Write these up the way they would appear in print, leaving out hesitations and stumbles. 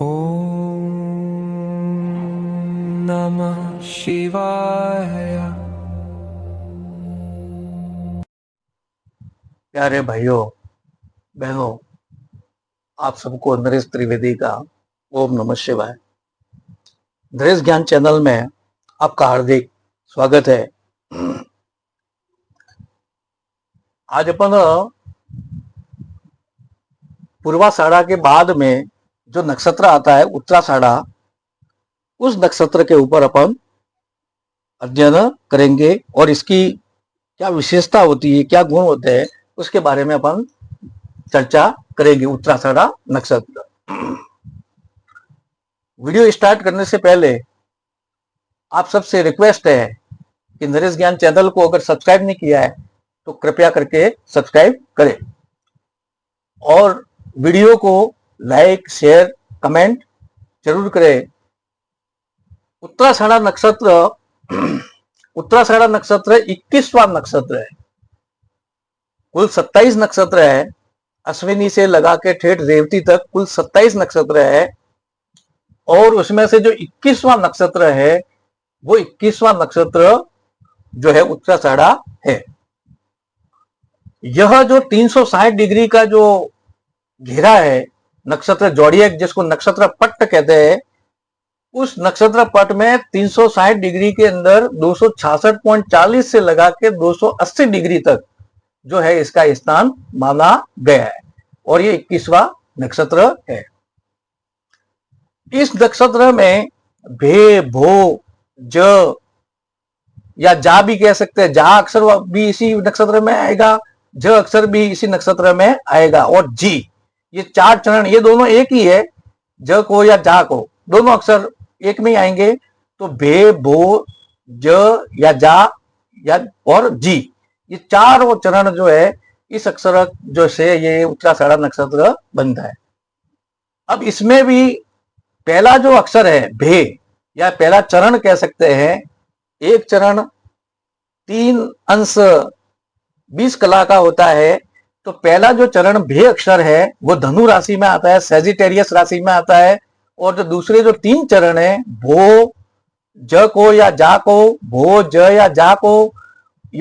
ओम नमः शिवाय। प्यारे भाइयों बहनों, आप सबको नरेश त्रिवेदी का ओम नमः शिवाय। नरेश ज्ञान चैनल में आपका हार्दिक स्वागत है। आज अपन पूर्वाषाढ़ा के बाद में जो नक्षत्र आता है उत्तराषाढ़ा, उस नक्षत्र के ऊपर अपन अध्ययन करेंगे और इसकी क्या विशेषता होती है, क्या गुण होते हैं, उसके बारे में अपन चर्चा करेंगे। उत्तराषाढ़ा नक्षत्र। वीडियो स्टार्ट करने से पहले आप सबसे रिक्वेस्ट है कि नरेश ज्ञान चैनल को अगर सब्सक्राइब नहीं किया है तो कृपया करके सब्सक्राइब करें और वीडियो को लाइक शेयर कमेंट जरूर करें। उत्तराषाढ़ा नक्षत्र उत्तराषाढ़ा नक्षत्र 21वां नक्षत्र है। कुल 27 नक्षत्र है। अश्विनी से लगा के ठेठ रेवती तक कुल 27 नक्षत्र है और उसमें से जो 21वां नक्षत्र है वो 21वां नक्षत्र जो है उत्तराषाढ़ा है। यह जो 360 डिग्री का जो घेरा है नक्षत्र जोडिएक, जिसको नक्षत्र पट्ट कहते हैं, उस नक्षत्र पट में 360 डिग्री के अंदर 266.40 से लगा के 280 डिग्री तक जो है इसका स्थान माना गया है और ये 21वां नक्षत्र है। इस नक्षत्र में भे भो ज या जा भी कह सकते हैं, जा अक्षर भी इसी नक्षत्र में आएगा, ज अक्षर भी इसी नक्षत्र में आएगा और जी, ये चार चरण ये दोनों एक ही है। ज को या जा को दोनों अक्षर एक में ही आएंगे। तो भे भो ज या जा या और जी, ये चारों चरण जो है इस अक्षर जो से ये उत्तराषाढ़ा नक्षत्र बनता है। अब इसमें भी पहला जो अक्षर है भे या पहला चरण कह सकते हैं, एक चरण 3 अंश 20 कला का होता है। तो पहला जो चरण भे अक्षर है वो धनु राशि में आता है, सेजिटेरियस राशि में आता है। और जो दूसरे जो 3 चरण है भो ज को या जा को, भो ज या जा को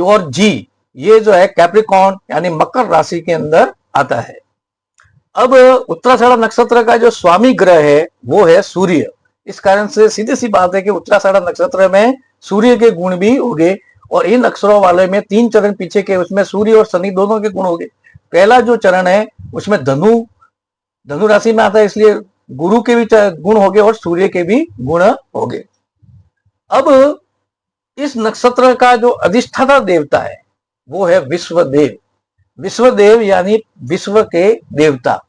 और जी, ये जो है कैप्रिकॉर्न यानी मकर राशि के अंदर आता है। अब उत्तराषाढ़ा नक्षत्र का जो स्वामी ग्रह है वो है सूर्य। इस कारण से सीधी सी बात है कि उत्तराषाढ़ा नक्षत्र में सूर्य के गुण भी होंगे और इन अक्षरों वाले में 3 चरण पीछे के उसमें सूर्य और शनि दोनों के गुण होंगे। पहला जो चरण है उसमें धनु राशि में आता है, इसलिए गुरु के भी गुण होंगे और सूर्य के भी गुण होंगे। अब इस नक्षत्र का जो अधिष्ठाता देवता है वो है विश्वदेव। विश्वदेव यानी विश्व के देवता।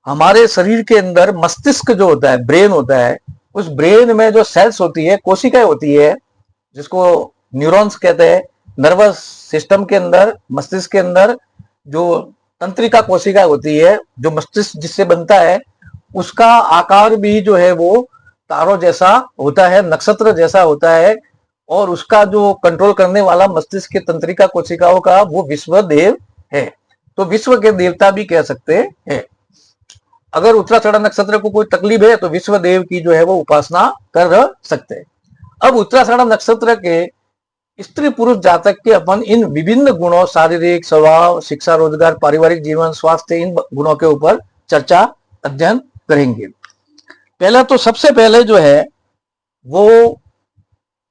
हमारे शरीर के अंदर मस्तिष्क जो होता है, ब्रेन होता है, उस ब्रेन में जो सेल्स होती है, कोशिकाएं होती है, जिसको न्यूरॉन्स कहते हैं। नर्वस सिस्टम के अंदर, मस्तिष्क के अंदर जो तंत्रिका कोशिका होती है, जो मस्तिष्क जिससे बनता है, उसका आकार भी जो है वो तारों जैसा होता है, नक्षत्र जैसा होता है और उसका जो कंट्रोल करने वाला मस्तिष्क के तंत्रिका कोशिकाओं का वो विश्वदेव है। तो विश्व के देवता भी कह सकते हैं। अगर उत्तराषाढ़ा नक्षत्र को कोई तकलीफ है तो विश्वदेव की जो है वो उपासना कर सकते हैं। अब उत्तराषाढ़ा नक्षत्र के स्त्री पुरुष जातक के अपन इन विभिन्न गुणों, शारीरिक स्वभाव, शिक्षा, रोजगार, पारिवारिक जीवन, स्वास्थ्य, इन गुणों के ऊपर चर्चा अध्ययन करेंगे। पहला तो सबसे पहले जो है वो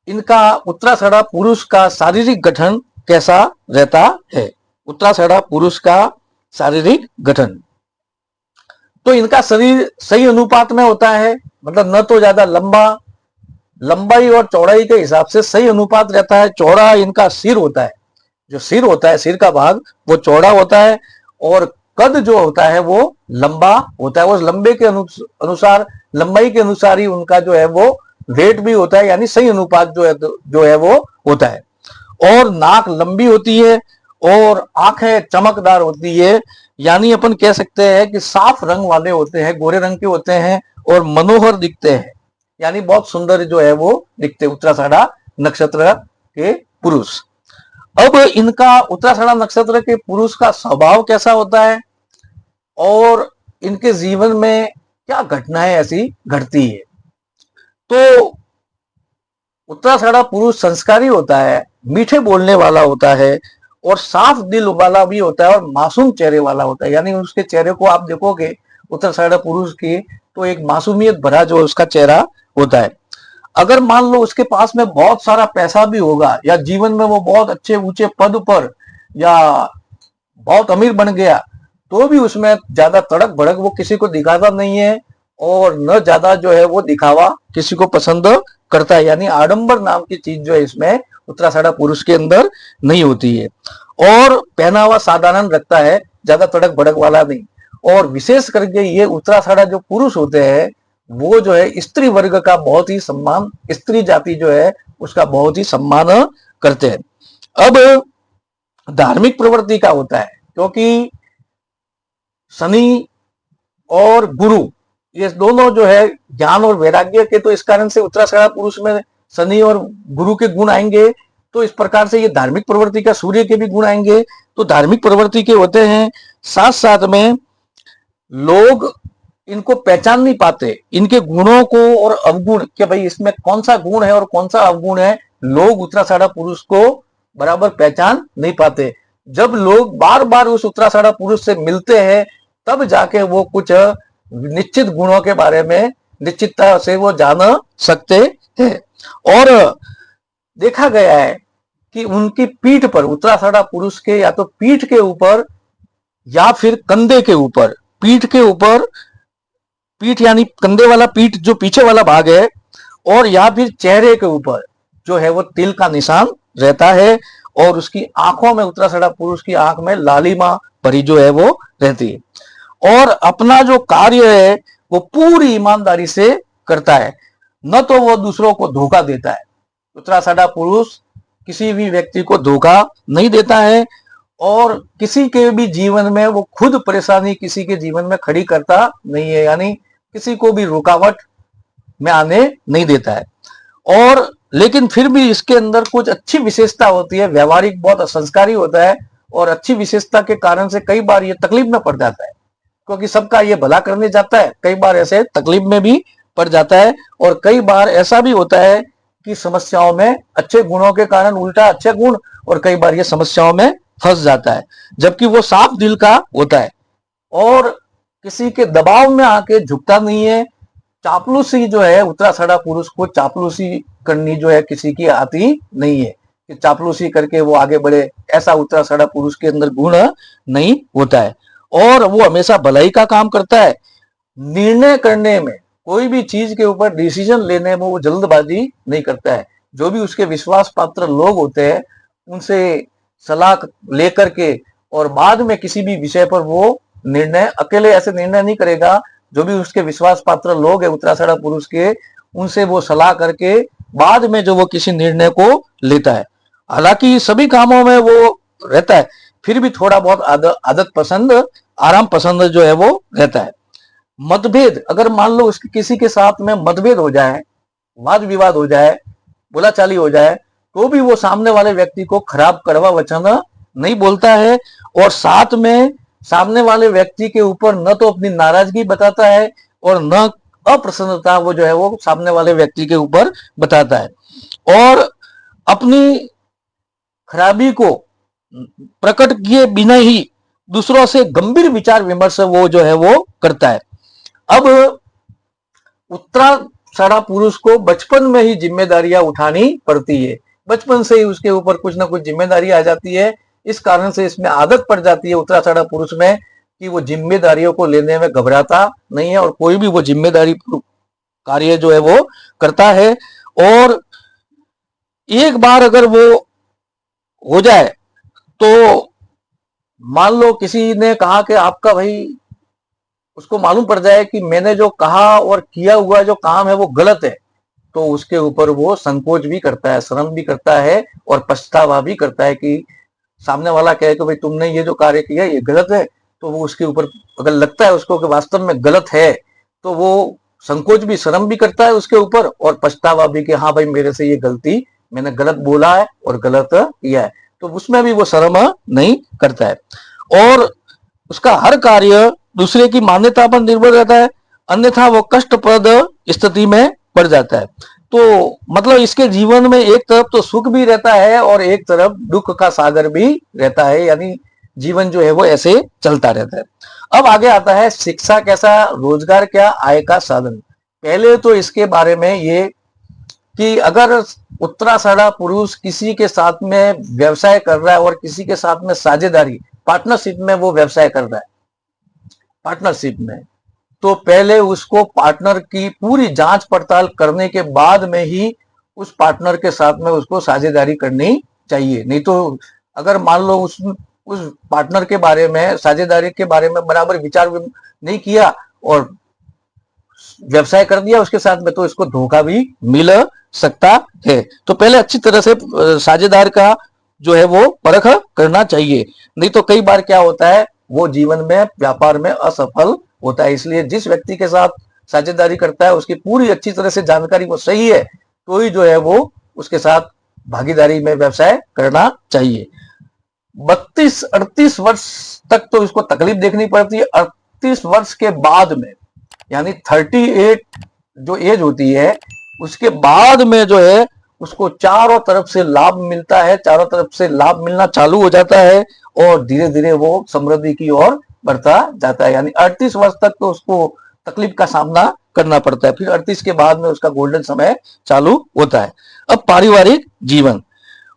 इनका उत्तराषाढ़ा पुरुष का शारीरिक गठन कैसा रहता है। उत्तराषाढ़ा पुरुष का शारीरिक गठन, तो इनका शरीर सही अनुपात में होता है, मतलब न तो ज्यादा लंबाई और चौड़ाई के हिसाब से सही अनुपात रहता है। चौड़ा इनका सिर होता है, जो सिर होता है, सिर का भाग वो चौड़ा होता है और कद जो होता है वो लंबा होता है। वो लंबे के अनुसार, लंबाई के अनुसार ही उनका जो है वो वेट भी होता है, यानी सही अनुपात जो है वो होता है। और नाक लंबी होती है और आंखें चमकदार होती है, यानी अपन कह सकते हैं कि साफ रंग वाले होते हैं, गोरे रंग के होते हैं और मनोहर दिखते हैं, यानी बहुत सुंदर जो है वो दिखते हैं उत्तराषाढ़ा नक्षत्र के पुरुष। अब इनका उत्तराषाढ़ा नक्षत्र के पुरुष का स्वभाव कैसा होता है और इनके जीवन में क्या घटनाएं ऐसी घटती है। तो उत्तराषाढ़ा पुरुष संस्कारी होता है, मीठे बोलने वाला होता है और साफ दिल वाला भी होता है और मासूम चेहरे वाला होता है। यानी उसके चेहरे को आप देखोगे उत्तराषाढ़ा पुरुष की, तो एक मासूमियत भरा जो उसका चेहरा होता है। अगर मान लो उसके पास में बहुत सारा पैसा भी होगा या जीवन में वो बहुत अच्छे ऊंचे पद पर या बहुत अमीर बन गया, तो भी उसमें ज्यादा तड़क भड़क वो किसी को दिखाता नहीं है और न ज्यादा जो है वो दिखावा किसी को पसंद करता है। यानी आडंबर नाम की चीज जो है इसमें उत्तराषाढ़ा पुरुष के अंदर नहीं होती है। और पहनावा साधारण रखता है, ज्यादा तड़क भड़क वाला नहीं। और विशेष करके ये उत्तराषाढ़ा जो पुरुष होते हैं वो जो है स्त्री वर्ग का बहुत ही सम्मान, स्त्री जाति जो है उसका बहुत ही सम्मान करते हैं। अब धार्मिक प्रवृत्ति का होता है, क्योंकि शनि और गुरु ये दोनों जो है ज्ञान और वैराग्य के, तो इस कारण से उत्तराषाढ़ा पुरुष में शनि और गुरु के गुण आएंगे। तो इस प्रकार से ये धार्मिक प्रवृत्ति का, सूर्य के भी गुण आएंगे, तो धार्मिक प्रवृत्ति के होते हैं। साथ साथ में लोग इनको पहचान नहीं पाते, इनके गुणों को और अवगुण कि भाई इसमें कौन सा गुण है और कौन सा अवगुण है, लोग उत्तराषाढ़ा पुरुष को बराबर पहचान नहीं पाते। जब लोग बार बार उस उत्तराषाढ़ा पुरुष से मिलते हैं तब जाके वो कुछ निश्चित गुणों के बारे में निश्चितता से वो जान सकते हैं। और देखा गया है कि उनकी पीठ पर, उत्तराषाढ़ा पुरुष के या तो पीठ के ऊपर या फिर कंधे के ऊपर, पीठ के ऊपर, पीठ यानी कंधे वाला पीठ जो पीछे वाला भाग है, और या फिर चेहरे के ऊपर जो है वो तिल का निशान रहता है। और उसकी आंखों में, उत्तराषाढ़ा पुरुष की आंख में लालिमा भरी जो है वो रहती है। और अपना जो कार्य है वो पूरी ईमानदारी से करता है, न तो वो दूसरों को धोखा देता है। उत्तराषाढ़ा पुरुष किसी भी व्यक्ति को धोखा नहीं देता है और किसी के भी जीवन में वो खुद परेशानी किसी के जीवन में खड़ी करता नहीं है, यानी किसी को भी रुकावट में आने नहीं देता है। और लेकिन फिर भी इसके अंदर कुछ अच्छी विशेषता होती है, व्यवहारिक बहुत संस्कारी होता है और अच्छी विशेषता के कारण से कई बार ये तकलीफ में पड़ जाता है, क्योंकि सबका ये भला करने जाता है, कई बार ऐसे तकलीफ में भी पड़ जाता है। और कई बार ऐसा भी होता है कि समस्याओं में अच्छे गुणों के कारण उल्टा अच्छे गुण, और कई बार ये समस्याओं में फंस जाता है, जबकि वो साफ दिल का होता है और किसी के दबाव में आके झुकता नहीं है। चापलूसी जो है, उत्तराषाढ़ा पुरुष को चापलूसी करनी जो है किसी की आती नहीं है कि चापलूसी करके वो आगे बढ़े, ऐसा उत्तराषाढ़ा पुरुष के अंदर गुण नहीं होता है। और वो हमेशा भलाई का काम करता है। निर्णय करने में, कोई भी चीज के ऊपर डिसीजन लेने में वो जल्दबाजी नहीं करता है। जो भी उसके विश्वास पात्र लोग होते हैं उनसे सलाह लेकर के और बाद में किसी भी विषय पर वो निर्णय, अकेले ऐसे निर्णय नहीं करेगा। जो भी उसके विश्वास पात्र लोग है उत्तराषाढ़ा पुरुष के, उनसे वो सलाह करके बाद में जो वो किसी निर्णय को लेता है। हालांकि सभी कामों में वो रहता है, फिर भी थोड़ा बहुत आदत पसंद, आराम पसंद जो है वो रहता है। मतभेद, अगर मान लो उसके किसी के साथ में मतभेद हो जाए, वाद विवाद हो जाए, बोलाचाली हो जाए, तो भी वो सामने वाले व्यक्ति को खराब कड़वा वचन नहीं बोलता है और साथ में सामने वाले व्यक्ति के ऊपर न तो अपनी नाराजगी बताता है और न अप्रसन्नता वो जो है वो सामने वाले व्यक्ति के ऊपर बताता है। और अपनी खराबी को प्रकट किए बिना ही दूसरों से गंभीर विचार विमर्श वो जो है वो करता है। अब उत्तराषाढ़ा पुरुष को बचपन में ही जिम्मेदारियां उठानी पड़ती है, बचपन से ही उसके ऊपर कुछ ना कुछ जिम्मेदारी आ जाती है। इस कारण से इसमें आदत पड़ जाती है उत्तराषाढ़ा पुरुष में कि वो जिम्मेदारियों को लेने में घबराता नहीं है और कोई भी वो जिम्मेदारी कार्य जो है वो करता है। और एक बार अगर वो हो जाए तो मान लो किसी ने कहा कि आपका भाई, उसको मालूम पड़ जाए कि मैंने जो कहा और किया हुआ जो काम है वो गलत है, तो उसके ऊपर वो संकोच भी करता है, शर्म भी करता है और पछतावा भी करता है कि सामने वाला कहे कि भाई तुमने ये जो कार्य किया ये गलत है, तो वो उसके ऊपर अगर लगता है उसको कि वास्तव में गलत है तो वो संकोच भी, शर्म भी करता है उसके ऊपर और पछतावा भी कि हाँ भाई मेरे से ये गलती, मैंने गलत बोला है और गलत किया है, तो उसमें भी वो शर्म नहीं करता है। और उसका हर कार्य दूसरे की मान्यता पर निर्भर रहता है। अन्यथा वो कष्टप्रद स्थिति में पड़ जाता है। तो मतलब इसके जीवन में एक तरफ तो सुख भी रहता है और एक तरफ दुख का सागर भी रहता है, यानी जीवन जो है वो ऐसे चलता रहता है। अब आगे आता है शिक्षा कैसा, रोजगार क्या, आय का साधन। पहले तो इसके बारे में ये कि अगर उत्तराषाढ़ा पुरुष किसी के साथ में व्यवसाय कर रहा है और किसी के साथ में साझेदारी पार्टनरशिप में वो व्यवसाय कर रहा है, पार्टनरशिप में, तो पहले उसको पार्टनर की पूरी जांच पड़ताल करने के बाद में ही उस पार्टनर के साथ में उसको साझेदारी करनी चाहिए। नहीं तो अगर मान लो उस पार्टनर के बारे में, साझेदारी के बारे में बराबर विचार नहीं किया और व्यवसाय कर दिया उसके साथ में, तो इसको धोखा भी मिल सकता है। तो पहले अच्छी तरह से साझेदार का जो है वो परख करना चाहिए, नहीं तो कई बार क्या होता है वो जीवन में व्यापार में असफल होता है। इसलिए जिस व्यक्ति के साथ साझेदारी करता है उसकी पूरी अच्छी तरह से जानकारी वो सही है तो ही जो है वो उसके साथ भागीदारी में व्यवसाय करना चाहिए। 32-38 वर्ष तक तो इसको तकलीफ देखनी पड़ती है। 38 वर्ष के बाद में, यानी 38 जो एज होती है उसके बाद में जो है उसको चारों तरफ से लाभ मिलता है, चारों तरफ से लाभ मिलना चालू हो जाता है और धीरे धीरे वो समृद्धि की ओर बढ़ता जाता है। यानी 38 वर्ष तक तो उसको तकलीफ का सामना करना पड़ता है, फिर 38 के बाद में उसका गोल्डन समय चालू होता है। अब पारिवारिक जीवन,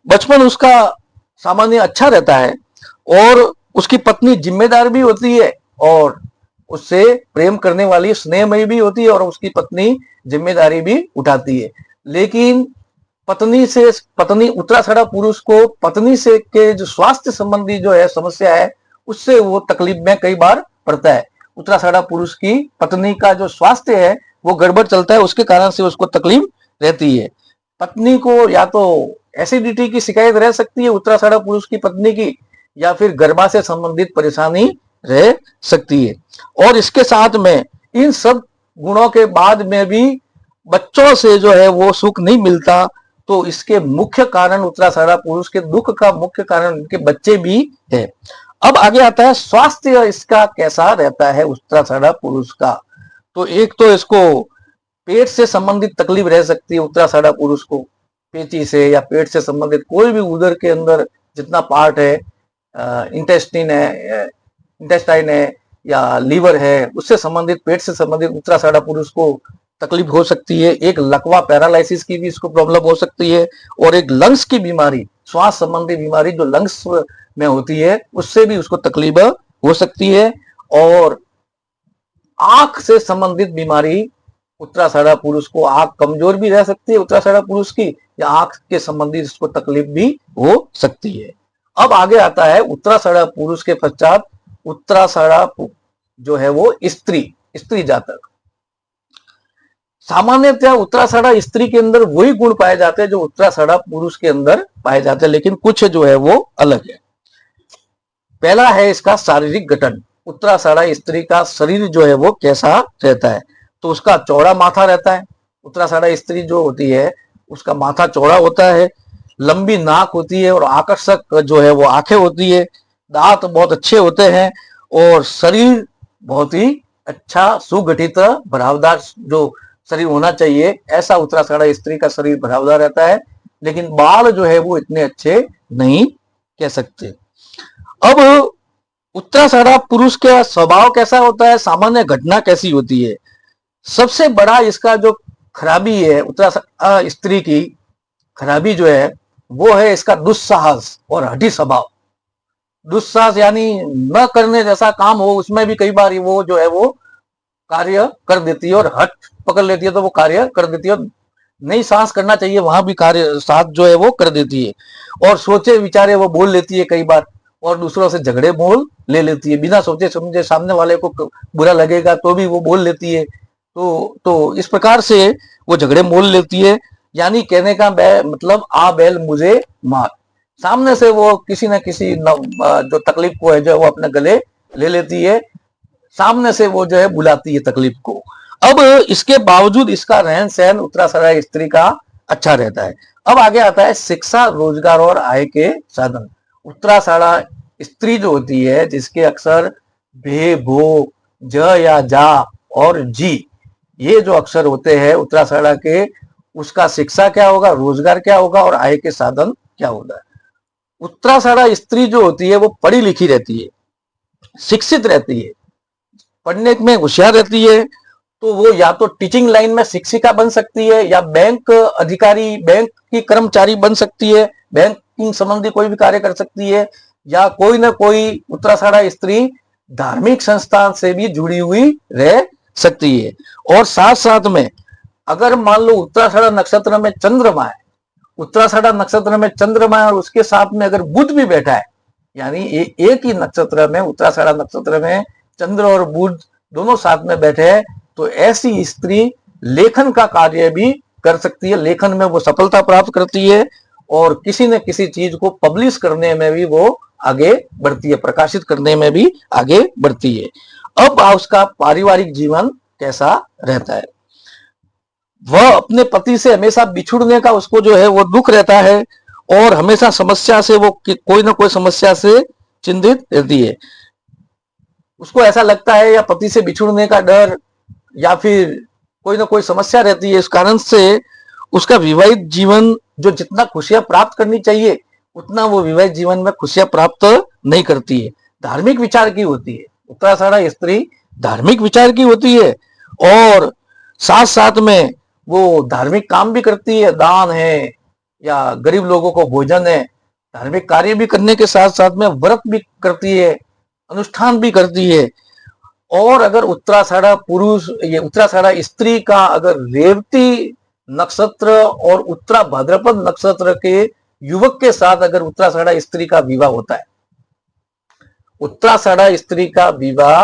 बचपन उसका सामान्य अच्छा रहता है और उसकी पत्नी जिम्मेदार भी होती है और उससे प्रेम करने वाली स्नेहमयी भी होती है और उसकी पत्नी जिम्मेदारी भी उठाती है। लेकिन पत्नी उत्तराषाढ़ा पुरुष को पत्नी से के जो स्वास्थ्य संबंधी जो है समस्या है उससे वो तकलीफ में कई बार पड़ता है। उत्तराषाढ़ा पुरुष की पत्नी का जो स्वास्थ्य है वो गड़बड़ चलता है, उसके कारण से उसको तकलीफ रहती है। पत्नी को या तो एसिडिटी की शिकायत रह सकती है उत्तराषाढ़ा पुरुष की पत्नी की, या फिर गर्भा से संबंधित परेशानी रह सकती है। और इसके साथ में इन सब गुणों के बाद में भी बच्चों से जो है वो सुख नहीं मिलता, तो इसके मुख्य कारण उत्तराषाढ़ा पुरुष के दुख का मुख्य कारण उनके बच्चे भी है। अब आगे आता है स्वास्थ्य इसका कैसा रहता है उत्तराषाढ़ा पुरुष का। तो एक तो इसको पेट से संबंधित तकलीफ रह सकती है उत्तराषाढ़ा पुरुष को, पेची से या पेट से संबंधित कोई भी उदर के अंदर जितना पार्ट है, इंटेस्टाइन है या लीवर है, उससे संबंधित पेट से संबंधित उत्तराषाढ़ा पुरुष को तकलीफ हो सकती है। एक लकवा पैरालिसिस की भी इसको प्रॉब्लम हो सकती है और एक लंग्स की बीमारी, श्वास संबंधी बीमारी जो लंग्स में होती है उससे भी उसको तकलीफ हो सकती है। और आंख से संबंधित बीमारी उत्तराषाढ़ा पुरुष को, आंख कमजोर भी रह सकती है उत्तराषाढ़ा पुरुष की, या आंख के संबंधित इसको तकलीफ भी हो सकती है। अब आगे आता है उत्तराषाढ़ा पुरुष के पश्चात उत्तराषाढ़ा जो है वो स्त्री जातक। सामान्यतः उत्तराषाढ़ा स्त्री के अंदर वही गुण पाए जाते हैं जो उत्तराषाढ़ा पुरुष के अंदर पाए जाते हैं, लेकिन कुछ जो है वो अलग है। पहला है इसका शारीरिक गठन। उत्तराषाढ़ा स्त्री का शरीर जो है वो कैसा रहता है, तो उसका चौड़ा माथा रहता है। उत्तराषाढ़ा स्त्री जो होती है उसका माथा चौड़ा होता है, लंबी नाक होती है और आकर्षक जो है वो आंखें होती है, दांत बहुत अच्छे होते हैं और शरीर बहुत ही अच्छा सुगठित भरावदार जो शरीर होना चाहिए, ऐसा उत्तराषाढ़ा स्त्री का शरीर भरावदार रहता है। लेकिन बाल जो है वो इतने अच्छे नहीं कह सकते। अब उत्तराषाढ़ा पुरुष का स्वभाव कैसा होता है, सामान्य घटना कैसी होती है। सबसे बड़ा इसका जो खराबी है उत्तराषाढ़ा स्त्री की खराबी जो है वो है इसका दुस्साहस और हठी स्वभाव। दुस्साहस यानी न करने जैसा काम हो उसमें भी कई बार वो जो है वो कार्य कर देती है और हट पकड़ लेती है तो वो कार्य कर देती है। नहीं सांस करना चाहिए वहां भी कार्य साथ जो है वो कर देती है और सोचे विचारे वो बोल लेती है कई बार, और दूसरों से झगड़े मोल ले लेती है बिना सोचे समझे, सामने वाले को बुरा लगेगा तो भी वो बोल लेती है। तो इस प्रकार से वो झगड़े मोल लेती है। यानी कहने का मतलब आ बैल मुझे मार, सामने से वो किसी न किसी जो तकलीफ को है जो वो अपने गले ले लेती है, सामने से वो जो है बुलाती है तकलीफ को। अब इसके बावजूद इसका रहन सहन उत्तराषाढ़ा स्त्री का अच्छा रहता है। अब आगे आता है शिक्षा, रोजगार और आय के साधन। उत्तराषाढ़ा स्त्री जो होती है जिसके अक्षर भे, भो, ज या जा और जी, ये जो अक्षर होते हैं उत्तराषाढ़ा के, उसका शिक्षा क्या होगा, रोजगार क्या होगा और आय के साधन क्या होगा। उत्तराषाढ़ा स्त्री जो होती है वो पढ़ी लिखी रहती है, शिक्षित रहती है, पढ़ने में होशियार रहती है, तो वो या तो टीचिंग लाइन में शिक्षिका बन सकती है, या बैंक अधिकारी, बैंक की कर्मचारी बन सकती है, बैंकिंग संबंधी कोई भी कार्य कर सकती है, या कोई ना कोई उत्तराषाढ़ा स्त्री धार्मिक संस्थान से भी जुड़ी हुई रह सकती है। और साथ साथ में अगर मान लो उत्तराषाढ़ा नक्षत्र में चंद्रमा है, उत्तराषाढ़ा नक्षत्र में चंद्रमा है और उसके साथ में अगर बुध भी बैठा है, यानी एक ही नक्षत्र में, उत्तराषाढ़ा नक्षत्र में चंद्र और बुध दोनों साथ में बैठे हैं, तो ऐसी स्त्री लेखन का कार्य भी कर सकती है, लेखन में वो सफलता प्राप्त करती है और किसी न किसी चीज को पब्लिश करने में भी वो आगे बढ़ती है, प्रकाशित करने में भी आगे बढ़ती है। अब उसका पारिवारिक जीवन कैसा रहता है, वह अपने पति से हमेशा बिछुड़ने का उसको जो है वो दुख रहता है और हमेशा समस्या से वो कोई ना कोई समस्या से चिंतित रहती है। उसको ऐसा लगता है या पति से बिछुड़ने का डर या फिर कोई ना कोई समस्या रहती है, इस कारण से उसका विवाहित जीवन जो जितना खुशियां प्राप्त करनी चाहिए उतना वो विवाहित जीवन में खुशियां प्राप्त नहीं करती है। धार्मिक विचार की होती है, उत्तराषाढ़ा स्त्री धार्मिक विचार की होती है और साथ साथ में वो धार्मिक काम भी करती है, दान है या गरीब लोगों को भोजन है, धार्मिक कार्य भी करने के साथ साथ में व्रत भी करती है, अनुष्ठान भी करती है। और अगर उत्तराषाढ़ा पुरुष, ये उत्तराषाढ़ा स्त्री का अगर रेवती नक्षत्र और उत्तरा भाद्रपद नक्षत्र के युवक के साथ अगर उत्तराषाढ़ा स्त्री का विवाह होता है, उत्तराषाढ़ा स्त्री का विवाह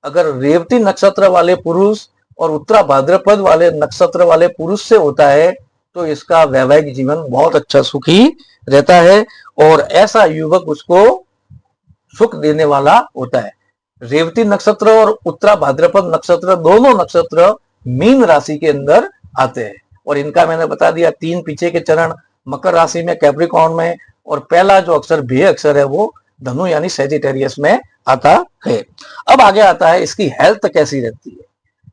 अगर रेवती नक्षत्र वाले पुरुष और उत्तरा भाद्रपद वाले नक्षत्र वाले पुरुष से होता है, तो इसका वैवाहिक जीवन बहुत अच्छा सुखी रहता है और ऐसा युवक उसको सुख देने वाला होता है। रेवती नक्षत्र और उत्तरा भाद्रपद नक्षत्र दोनों नक्षत्र मीन राशि के अंदर आते हैं और इनका मैंने बता दिया 3 पीछे के चरण मकर राशि में, कैप्रिकॉर्न में, और पहला जो अक्षर भे अक्षर है वो धनु यानी सैजिटेरियस में आता है। अब आगे आता है इसकी हेल्थ कैसी रहती है,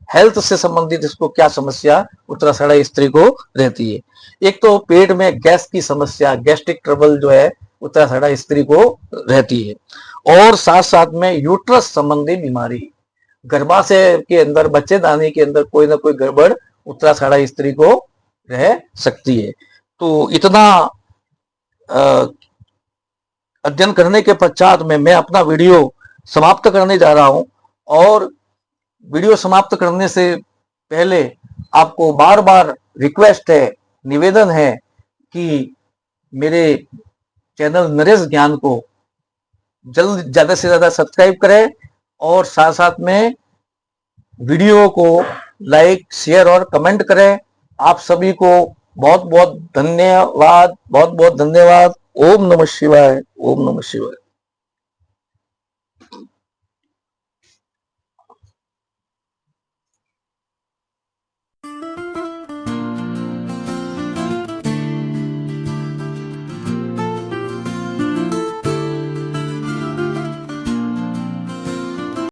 हेल्थ से संबंधित इसको क्या समस्या उत्तराषाढ़ा स्त्री को रहती है। एक तो पेट में गैस की समस्या, गैस्ट्रिक ट्रबल जो है उत्तराषाढ़ा स्त्री को रहती है और साथ साथ में यूट्रस संबंधी बीमारी, गर्भाशय के अंदर, बच्चेदानी के अंदर कोई ना कोई गड़बड़ उत्तराषाढ़ा स्त्री को रह सकती है। तो इतना अध्ययन करने के पश्चात में मैं अपना वीडियो समाप्त करने जा रहा हूं और वीडियो समाप्त करने से पहले आपको बार बार रिक्वेस्ट है, निवेदन है कि मेरे चैनल नरेश ज्ञान को जल्द ज्यादा से ज्यादा सब्सक्राइब करें और साथ साथ में वीडियो को लाइक, शेयर और कमेंट करें। आप सभी को बहुत बहुत धन्यवाद, बहुत बहुत धन्यवाद। ओम नमः शिवाय, ओम नमः शिवाय।